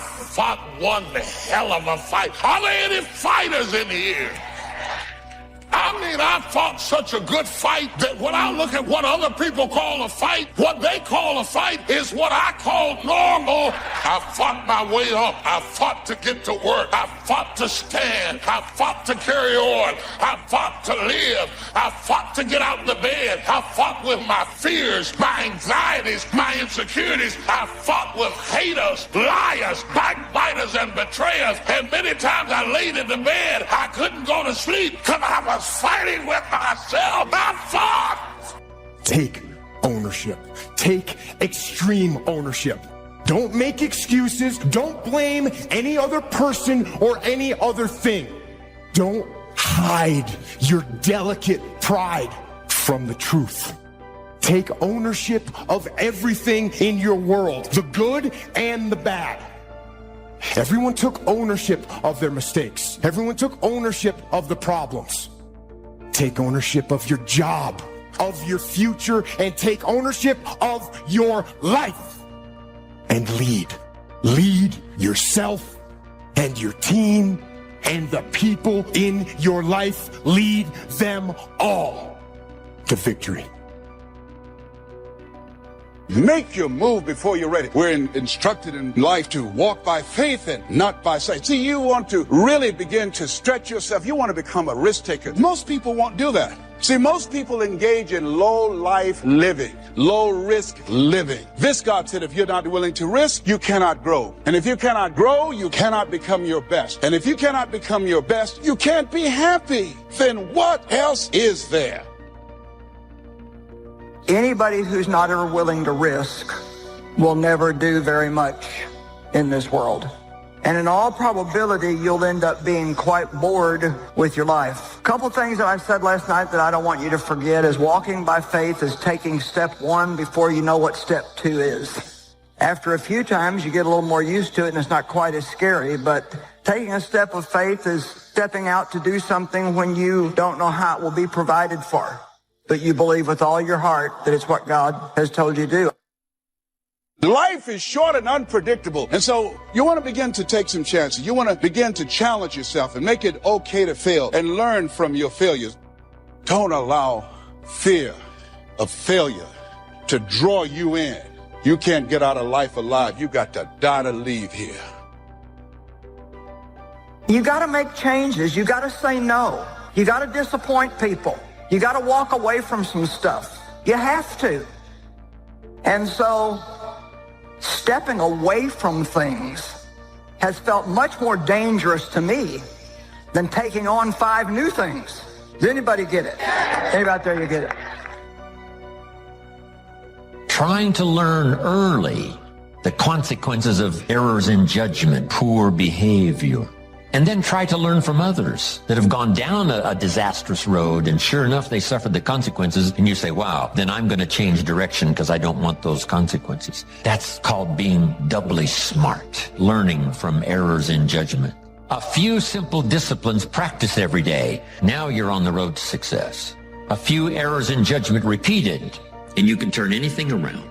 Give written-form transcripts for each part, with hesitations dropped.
fought one hell of a fight. Are there any fighters in here? I mean, I fought such a good fight that when I look at what other people call a fight, what they call a fight is what I call normal. I fought my way up. I fought to get to work. I fought to stand. I fought to carry on. I fought to live. I fought to get out of the bed. I fought with my fears, my anxieties, my insecurities. I fought with haters, liars, backbiters, and betrayers. And many times I laid in the bed. I couldn't go to sleep because I was fighting with myself. I fought. Take ownership. Take extreme ownership. Don't make excuses. Don't blame any other person or any other thing. Don't hide your delicate pride from the truth. Take ownership of everything in your world, the good and the bad. Everyone took ownership of their mistakes. Everyone took ownership of the problems. Take ownership of your job, of your future, and take ownership of your life. And lead. Lead yourself and your team and the people in your life. Lead them all to victory. Make your move before you're ready. We're instructed in life to walk by faith and not by sight. See, you want to really begin to stretch yourself. You want to become a risk taker. Most people won't do that. See, most people engage in low life living, low risk living. This God said, if you're not willing to risk, you cannot grow. And if you cannot grow, you cannot become your best. And if you cannot become your best, you can't be happy. Then what else is there? Anybody who's not ever willing to risk will never do very much in this world. And in all probability, you'll end up being quite bored with your life. A couple things that I said last night that I don't want you to forget is walking by faith is taking step one before you know what step two is. After a few times, you get a little more used to it and it's not quite as scary, but taking a step of faith is stepping out to do something when you don't know how it will be provided for. But you believe with all your heart that it's what God has told you to do. Life is short and unpredictable. And so you want to begin to take some chances. You want to begin to challenge yourself and make it okay to fail and learn from your failures. Don't allow fear of failure to draw you in. You can't get out of life alive. You got to die to leave here. You got to make changes. You got to say no. You got to disappoint people. You got to walk away from some stuff. You have to. And so stepping away from things has felt much more dangerous to me than taking on 5 new things. Does anybody get it? Anybody out there, you get it? Trying to learn early the consequences of errors in judgment, poor behavior. And then try to learn from others that have gone down a disastrous road, and sure enough, they suffered the consequences, and you say, wow, then I'm going to change direction because I don't want those consequences. That's called being doubly smart, learning from errors in judgment. A few simple disciplines practiced every day. Now you're on the road to success. A few errors in judgment repeated, and you can turn anything around.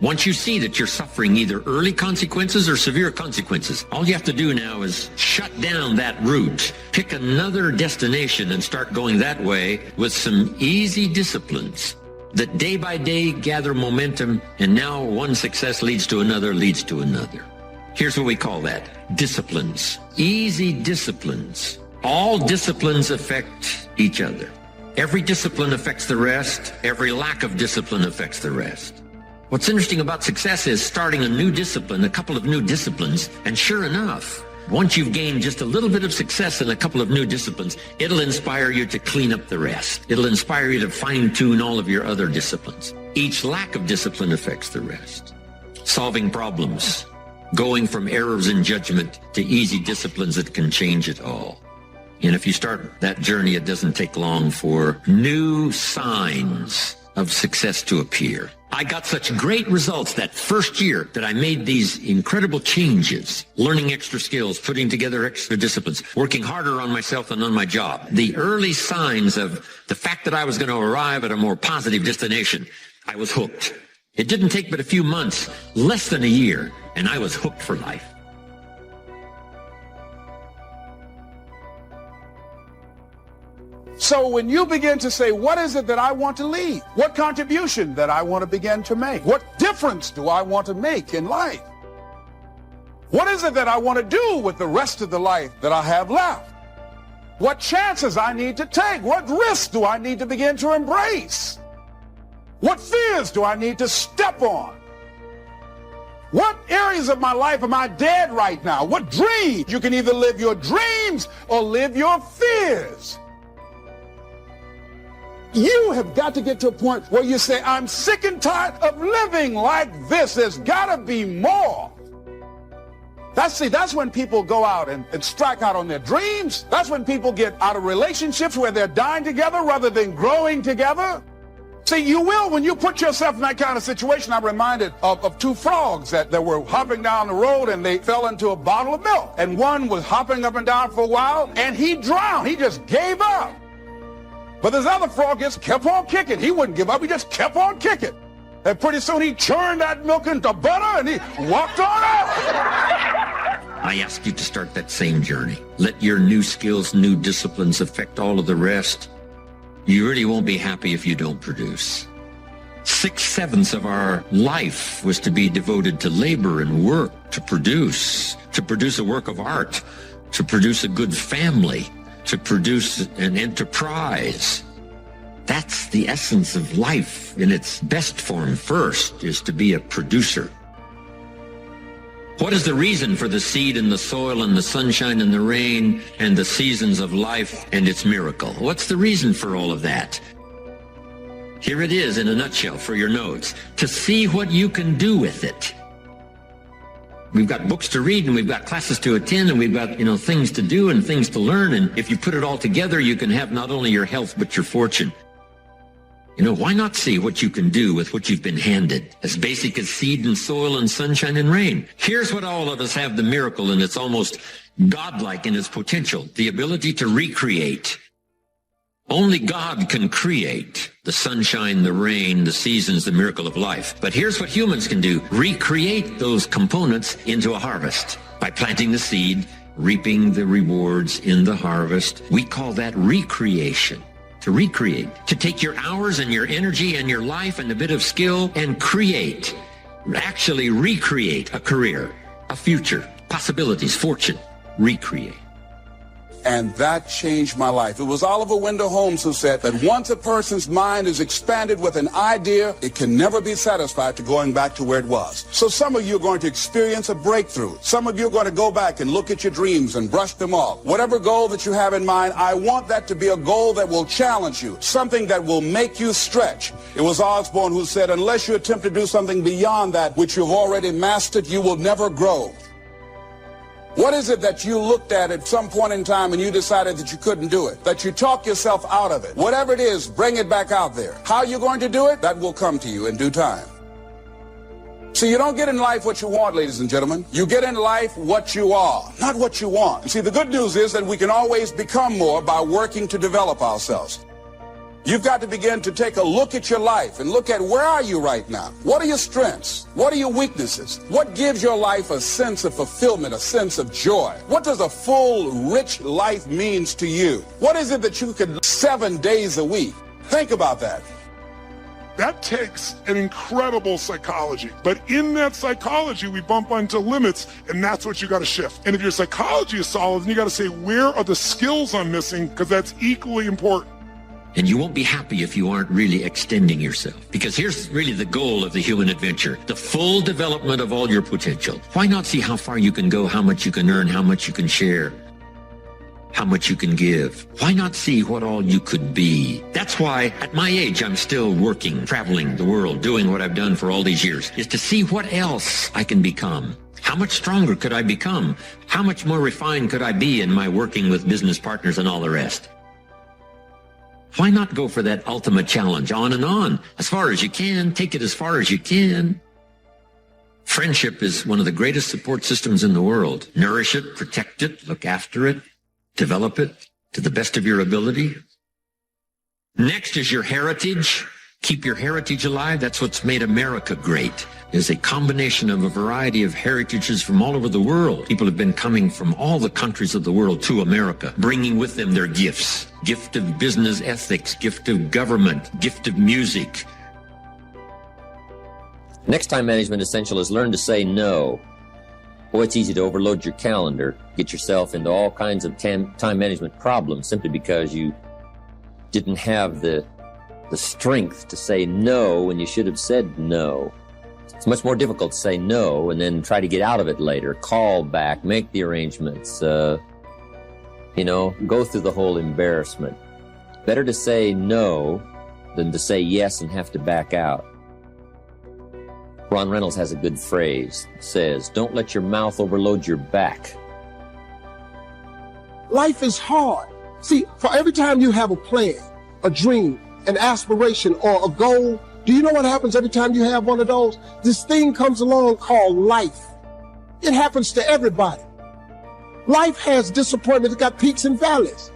Once you see that you're suffering either early consequences or severe consequences, all you have to do now is shut down that route, pick another destination and start going that way with some easy disciplines that day by day gather momentum, and now one success leads to another, leads to another. Here's what we call that: disciplines. Easy disciplines. All disciplines affect each other. Every discipline affects the rest. Every lack of discipline affects the rest. What's interesting about success is starting a new discipline, a couple of new disciplines, and sure enough, once you've gained just a little bit of success in a couple of new disciplines, it'll inspire you to clean up the rest. It'll inspire you to fine-tune all of your other disciplines. Each lack of discipline affects the rest. Solving problems, going from errors in judgment to easy disciplines that can change it all. And if you start that journey, it doesn't take long for new signs of success to appear. I got such great results that first year that I made these incredible changes, learning extra skills, putting together extra disciplines, working harder on myself and on my job. The early signs of the fact that I was going to arrive at a more positive destination, I was hooked. It didn't take but a few months, less than a year, and I was hooked for life. So when you begin to say, what is it that I want to leave? What contribution that I want to begin to make? What difference do I want to make in life? What is it that I want to do with the rest of the life that I have left? What chances I need to take? What risks do I need to begin to embrace? What fears do I need to step on? What areas of my life am I dead right now? What dreams? You can either live your dreams or live your fears. You have got to get to a point where you say, I'm sick and tired of living like this. There's got to be more. That's when people go out and strike out on their dreams. That's when people get out of relationships where they're dying together rather than growing together. See, you will when you put yourself in that kind of situation. I'm reminded of two frogs that were hopping down the road and they fell into a bottle of milk. And one was hopping up and down for a while and he drowned. He just gave up. But this other frog just kept on kicking. He wouldn't give up. He just kept on kicking. And pretty soon he churned that milk into butter and he walked on out. I ask you to start that same journey. Let your new skills, new disciplines affect all of the rest. You really won't be happy if you don't produce. 6/7 of our life was to be devoted to labor and work, to produce a work of art, to produce a good family, to produce an enterprise. That's the essence of life in its best form. First is to be a producer. What is the reason for the seed and the soil and the sunshine and the rain and the seasons of life and its miracle? What's the reason for all of that? Here it is in a nutshell for your notes. To see what you can do with it. We've got books to read and we've got classes to attend and we've got, things to do and things to learn. And if you put it all together, you can have not only your health, but your fortune. Why not see what you can do with what you've been handed? As basic as seed and soil and sunshine and rain. Here's what all of us have, the miracle, and it's almost godlike in its potential. The ability to recreate. Only God can create the sunshine, the rain, the seasons, the miracle of life. But here's what humans can do. Recreate those components into a harvest. By planting the seed, reaping the rewards in the harvest. We call that recreation. To recreate, to take your hours and your energy and your life and a bit of skill and create, actually recreate a career, a future, possibilities, fortune, recreate. And that changed my life. It was Oliver Wendell Holmes who said that once a person's mind is expanded with an idea, it can never be satisfied to going back to where it was. So some of you are going to experience a breakthrough. Some of you are going to go back and look at your dreams and brush them off. Whatever goal that you have in mind, I want that to be a goal that will challenge you, something that will make you stretch. It was Osborne who said, unless you attempt to do something beyond that which you've already mastered, you will never grow. What is it that you looked at some point in time and you decided that you couldn't do it? That you talk yourself out of it? Whatever it is, bring it back out there. How you're going to do it, that will come to you in due time. See, you don't get in life what you want, ladies and gentlemen. You get in life what you are, not what you want. See, the good news is that we can always become more by working to develop ourselves. You've got to begin to take a look at your life and look at where are you right now? What are your strengths? What are your weaknesses? What gives your life a sense of fulfillment, a sense of joy? What does a full, rich life means to you? What is it that you could 7 days a week? Think about that. That takes an incredible psychology. But in that psychology, we bump into limits, and that's what you got to shift. And if your psychology is solid, then you got to say, where are the skills I'm missing? Because that's equally important. And you won't be happy if you aren't really extending yourself. Because here's really the goal of the human adventure, the full development of all your potential. Why not see how far you can go, how much you can earn, how much you can share, how much you can give? Why not see what all you could be? That's why at my age, I'm still working, traveling the world, doing what I've done for all these years, is to see what else I can become. How much stronger could I become? How much more refined could I be in my working with business partners and all the rest? Why not go for that ultimate challenge on and on? As far as you can, take it as far as you can. Friendship is one of the greatest support systems in the world. Nourish it, protect it, look after it, develop it to the best of your ability. Next is your heritage. Keep your heritage alive. That's what's made America great, is a combination of a variety of heritages from all over the world. People have been coming from all the countries of the world to America, bringing with them their gifts. Gift of business ethics, gift of government, gift of music. Next time management essential is learn to say no. Boy, it's easy to overload your calendar, get yourself into all kinds of time management problems simply because you didn't have the strength to say no when you should have said no. It's much more difficult to say no and then try to get out of it later, call back, make the arrangements, go through the whole embarrassment. Better to say no than to say yes and have to back out. Ron Reynolds has a good phrase. It says, don't let your mouth overload your back. Life is hard. See, for every time you have a plan, a dream, an aspiration, or a goal, do you know what happens every time you have one of those? This thing comes along called life. It happens to everybody. Life has disappointment. It's got peaks and valleys.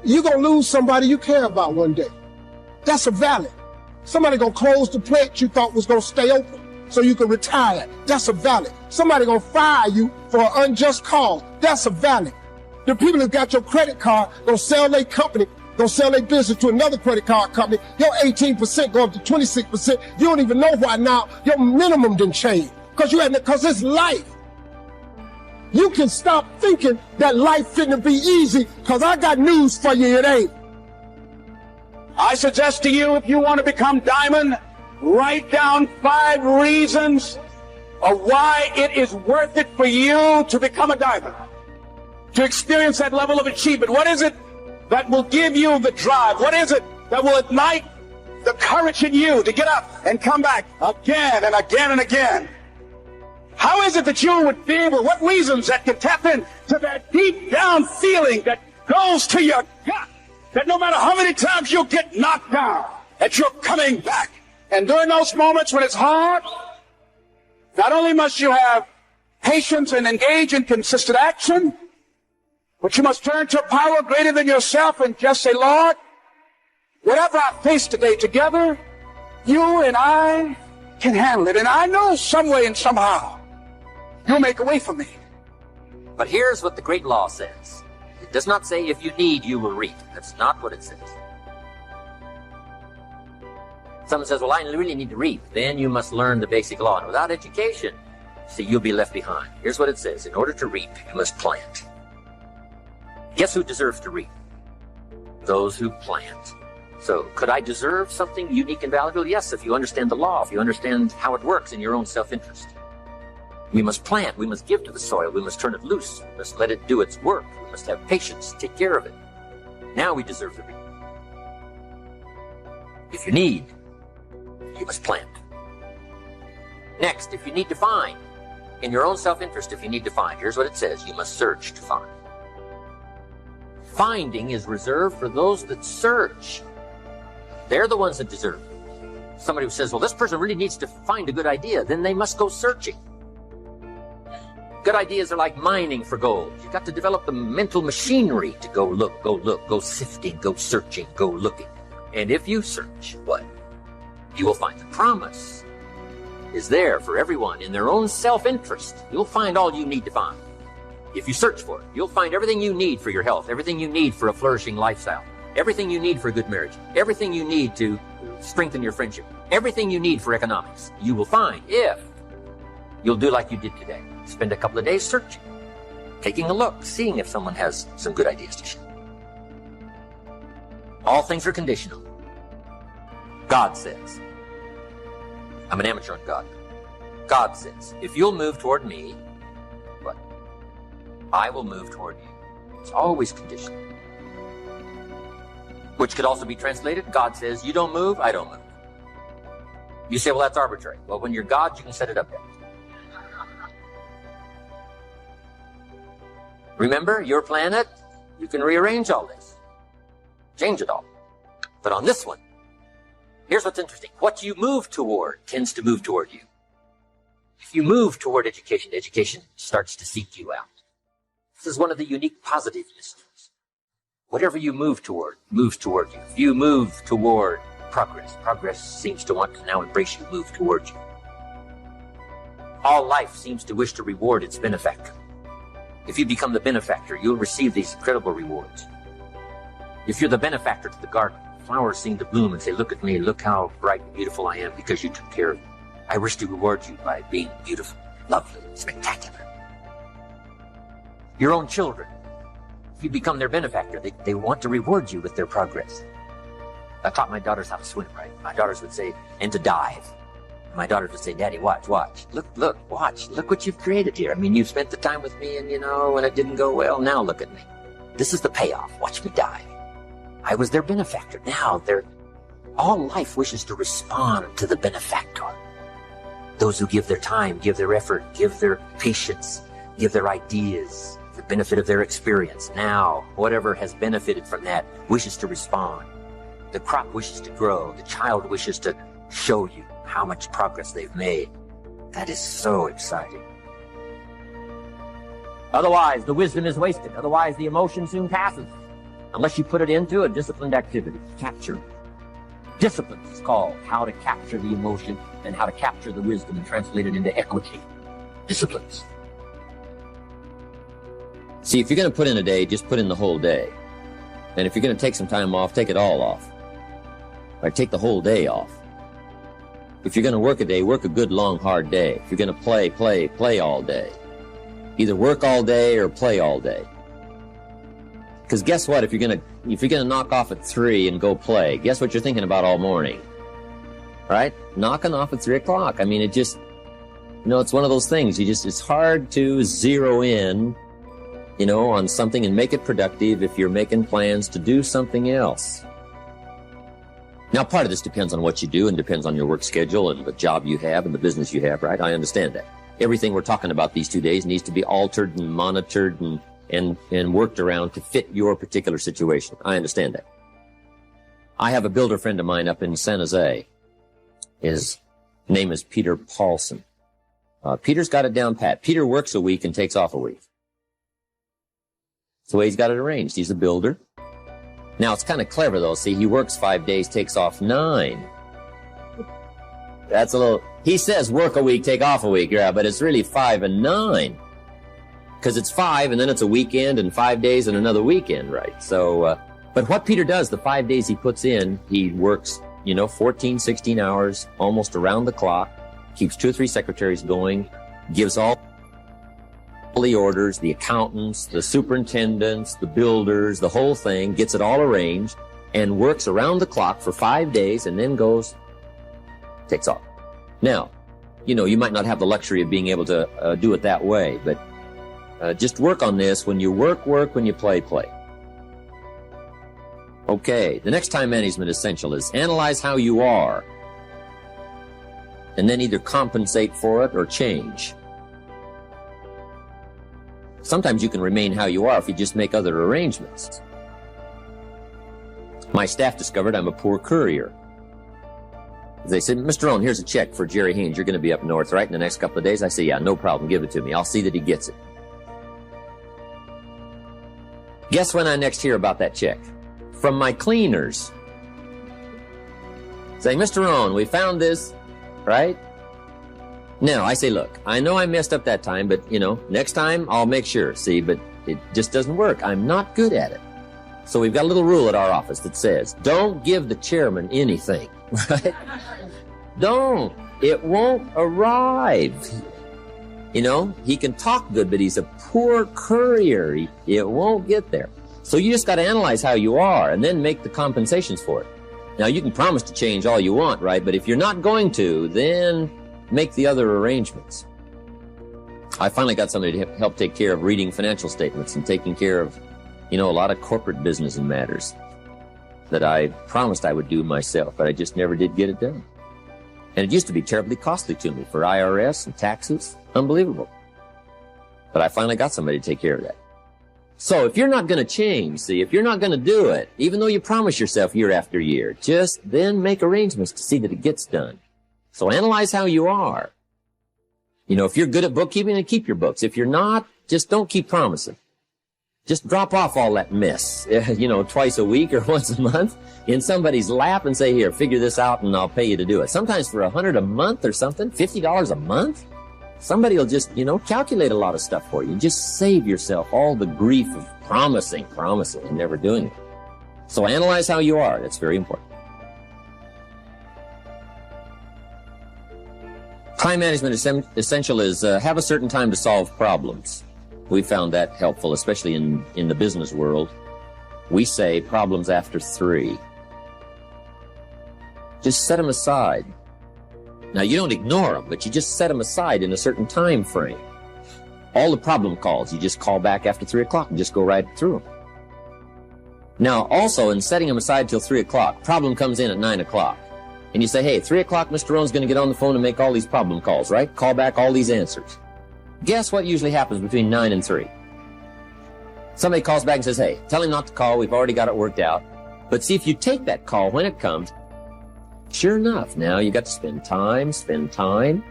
You're going to lose somebody you care about one day. That's a valley. Somebody going to close the plant you thought was going to stay open so you can retire. That's a valley. Somebody going to fire you for an unjust cause. That's a valley. The people that got your credit card going to sell their company, going to sell their business to another credit card company. Your 18% go up to 26%. You don't even know why now. Your minimum didn't change because it's life. You can stop thinking that life finna be easy, because I got news for you, it ain't. I suggest to you, if you want to become diamond, write down 5 reasons of why it is worth it for you to become a diamond, to experience that level of achievement. What is it that will give you the drive? What is it that will ignite the courage in you to get up and come back again and again and again? How is it that you would be able, what reasons that can tap into that deep down feeling that goes to your gut, that no matter how many times you get knocked down, that you're coming back? And during those moments when it's hard, not only must you have patience and engage in consistent action, but you must turn to a power greater than yourself and just say, Lord, whatever I face today together, you and I can handle it. And I know some way and somehow you'll make a way for me. But here's what the great law says. It does not say if you need, you will reap. That's not what it says. Someone says, well, I really need to reap. Then you must learn the basic law. And without education, see, you'll be left behind. Here's what it says. In order to reap, you must plant. Guess who deserves to reap? Those who plant. So could I deserve something unique and valuable? Yes, if you understand the law, if you understand how it works in your own self-interest. We must plant. We must give to the soil. We must turn it loose. We must let it do its work. We must have patience, take care of it. Now we deserve the reap. If you need, you must plant. Next, if you need to find, in your own self-interest, if you need to find, here's what it says. You must search to find. Finding is reserved for those that search. They're the ones that deserve it. Somebody who says, well, this person really needs to find a good idea, then they must go searching. Good ideas are like mining for gold. You've got to develop the mental machinery to go look, go sifting, go searching, go looking. And if you search, what? You will find the promise is there for everyone in their own self-interest. You'll find all you need to find. If you search for it, you'll find everything you need for your health, everything you need for a flourishing lifestyle, everything you need for a good marriage, everything you need to strengthen your friendship, everything you need for economics. You will find if you'll do like you did today. Spend a couple of days searching, taking a look, seeing if someone has some good ideas to share. All things are conditional. God says, I'm an amateur on God. God says, if you'll move toward me, what? I will move toward you. It's always conditional. Which could also be translated, God says, you don't move, I don't move. You say, well, that's arbitrary. Well, when you're God, you can set it up there. Remember, your planet, you can rearrange all this. Change it all. But on this one, here's what's interesting. What you move toward tends to move toward you. If you move toward education, education starts to seek you out. This is one of the unique positive mysteries. Whatever you move toward moves toward you. If you move toward progress. Progress seems to want to now embrace you, move towards you. All life seems to wish to reward its benefactor. If you become the benefactor, you'll receive these incredible rewards. If you're the benefactor to the garden, flowers seem to bloom and say, look at me, look how bright and beautiful I am because you took care of me. I wish to reward you by being beautiful, lovely, spectacular. Your own children, if you become their benefactor, they want to reward you with their progress. I taught my daughters how to swim, right? My daughters would say, and to dive. My daughters would say, Daddy, watch. Look, watch. Look what you've created here. I mean, you've spent the time with me and, when it didn't go well, now look at me. This is the payoff. Watch me dive. I was their benefactor. Now all life wishes to respond to the benefactor. Those who give their time, give their effort, give their patience, give their ideas, the benefit of their experience. Now, whatever has benefited from that wishes to respond. The crop wishes to grow. The child wishes to show you how much progress they've made. That is so exciting. Otherwise, the wisdom is wasted. Otherwise, the emotion soon passes. Unless you put it into a disciplined activity. Capture. Discipline is called how to capture the emotion and how to capture the wisdom and translate it into equity. Disciplines. See, if you're going to put in a day, just put in the whole day. And if you're going to take some time off, take it all off. Or take the whole day off. If you're going to work a day, work a good, long, hard day. If you're going to play all day. Either work all day or play all day. Because guess what? If you're gonna knock off at 3 and go play, guess what you're thinking about all morning? Right? Knocking off at 3 o'clock. I mean, it just, it's one of those things. It's hard to zero in, on something and make it productive if you're making plans to do something else. Now, part of this depends on what you do and depends on your work schedule and the job you have and the business you have, right? I understand that. Everything we're talking about these 2 days needs to be altered and monitored and worked around to fit your particular situation. I understand that. I have a builder friend of mine up in San Jose. His name is Peter Paulson. Peter's got it down pat. Peter works a week and takes off a week. That's the way he's got it arranged. He's a builder. Now, it's kind of clever, though. See, he works 5 days, takes off 9. That's a little... He says work a week, take off a week, yeah, but it's really 5 and 9. Because it's 5, and then it's a weekend, and 5 days, and another weekend, right? So, but what Peter does, the 5 days he puts in, he works, 14, 16 hours, almost around the clock, keeps 2 or 3 secretaries going, gives all the orders, the accountants, the superintendents, the builders, the whole thing, gets it all arranged, and works around the clock for 5 days, and then takes off. Now, you might not have the luxury of being able to do it that way, but just work on this. When you work, when you play. Okay, the next time management essential is analyze how you are, and then either compensate for it or change. Sometimes you can remain how you are if you just make other arrangements. My staff discovered I'm a poor courier. They said, Mr. Rohn, here's a check for Jerry Haynes. You're going to be up north, right, in the next couple of days? I say, yeah, no problem. Give it to me. I'll see that he gets it. Guess when I next hear about that check? From my cleaners. Saying, Mr. Rohn, we found this, right? Now, I say, look, I know I messed up that time, but, next time I'll make sure. See, but it just doesn't work. I'm not good at it. So we've got a little rule at our office that says, don't give the chairman anything, right? Don't. It won't arrive. He can talk good, but he's a poor courier. It won't get there. So you just got to analyze how you are and then make the compensations for it. Now, you can promise to change all you want, right? But if you're not going to, then make the other arrangements. I finally got somebody to help take care of reading financial statements and taking care of, a lot of corporate business and matters that I promised I would do myself, but I just never did get it done. And it used to be terribly costly to me for IRS and taxes. Unbelievable. But I finally got somebody to take care of that. So if you're not going to change, if you're not going to do it, even though you promise yourself year after year, just then make arrangements to see that it gets done. So analyze how you are. If you're good at bookkeeping, then keep your books. If you're not, just don't keep promising. Just drop off all that mess, twice a week or once a month in somebody's lap and say, here, figure this out and I'll pay you to do it. Sometimes for $100 a month or something, $50 a month, somebody will just, calculate a lot of stuff for you. Just save yourself all the grief of promising and never doing it. So analyze how you are. That's very important. Time management essential is have a certain time to solve problems. We found that helpful, especially in the business world. We say problems after 3. Just set them aside. Now, you don't ignore them, but you just set them aside in a certain time frame. All the problem calls, you just call back after 3 o'clock and just go right through them. Now, also, in setting them aside till 3 o'clock, problem comes in at 9 o'clock. And you say, hey, 3 o'clock, Mr. Rohn's going to get on the phone and make all these problem calls, right? Call back all these answers. Guess what usually happens between 9 and 3? Somebody calls back and says, hey, tell him not to call. We've already got it worked out. But see, if you take that call when it comes, sure enough, now you got to spend time.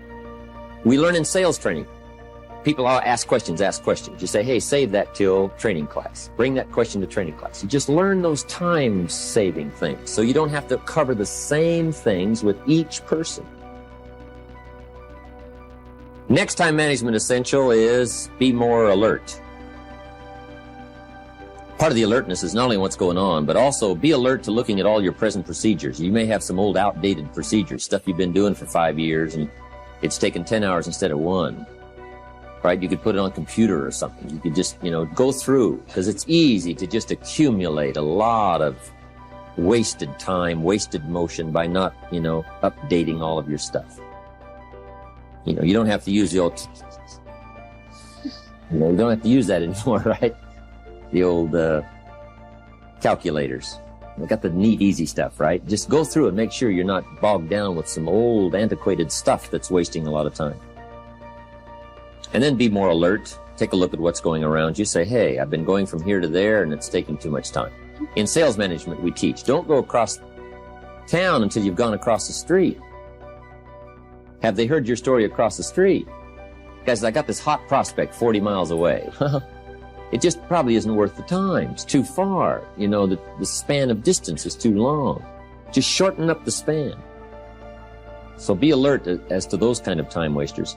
We learn in sales training. People ask questions. You say, hey, save that till training class. Bring that question to training class. You just learn those time-saving things so you don't have to cover the same things with each person. Next time management essential is be more alert. Part of the alertness is not only what's going on, but also be alert to looking at all your present procedures. You may have some old outdated procedures, stuff you've been doing for 5 years, and it's taken 10 hours instead of 1. Right? You could put it on a computer or something. You could just, go through, because it's easy to just accumulate a lot of wasted time, wasted motion by not, updating all of your stuff. You don't have to use the old, you don't have to use that anymore, right? The old calculators. They got the neat, easy stuff, right? Just go through it. Make sure you're not bogged down with some old, antiquated stuff that's wasting a lot of time. And then be more alert. Take a look at what's going around you. Say, hey, I've been going from here to there and it's taking too much time. In sales management, we teach, don't go across town until you've gone across the street. Have they heard your story across the street? Guys, I got this hot prospect 40 miles away. It just probably isn't worth the time. It's too far. The span of distance is too long. Just shorten up the span. So be alert as to those kind of time wasters.